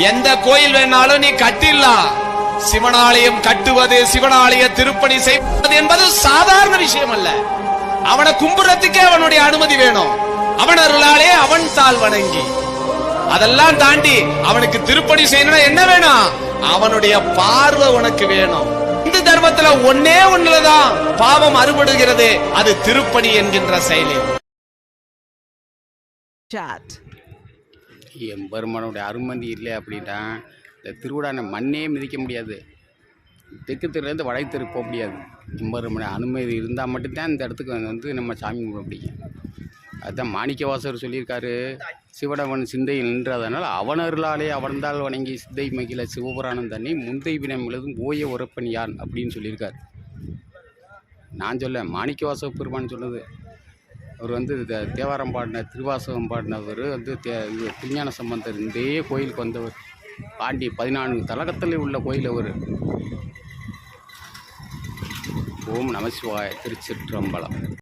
எந்த கோயில் வேணாலும் நீ கட்டிடலாம். சிவனாலயம் கட்டுவது, சிவனாலய திருப்பணி செய்வது என்பது சாதாரண விஷயம் அல்ல. அவனை கும்பிடுறதுக்கே அவனுடைய அனுமதி வேணும். அவன் அருளாலே அவன் தாள் வணங்கி, அதெல்லாம் தாண்டி அவனுக்கு திருப்பணி செய்யணும்னா என்ன வேணும்? அவனுடைய பார்வை உனக்கு வேணும். இந்து தர்மத்துல ஒன்னே ஒண்ணுலதான் பாவம் அறுபடுகிறது, அது திருப்பணி என்கின்ற செயலில். எம்பெருமானுடைய அருமதி இல்லை அப்படின்னா இந்த திருவிழா மண்ணே மிதிக்க முடியாது. தெற்கு தெருலேருந்து வடை தெரு போக முடியாது. எம்பெருமான அனுமதி இருந்தால் மட்டும்தான் இந்த இடத்துக்கு வந்து நம்ம சாமி கும்பிட முடியும். அதுதான் மாணிக்கவாசகர் சொல்லியிருக்காரு, சிவனவன் சிந்தையில் நின்றதனால் அவன் அருளாலே அவன்தால் வணங்கி சித்தை மகிழ சிவபுராணம் தண்ணி முந்தை வினம் எழுதும் ஓய உறப்பன் யான் அப்படின்னு சொல்லியிருக்கார். நான் சொல்ல, மாணிக்கவாசக பெருமான் சொன்னது. அவர் வந்து தேவாரம் பாடின, திருவாசகம் பாடினவர் வந்து திருஞான சம்பந்தர் இந்த கோயிலுக்கு வந்தவர். பாண்டி 14 தலகத்தில் உள்ள கோயில் அவர். ஓம் நமசிவாய. திருச்சிற்றம்பலம்.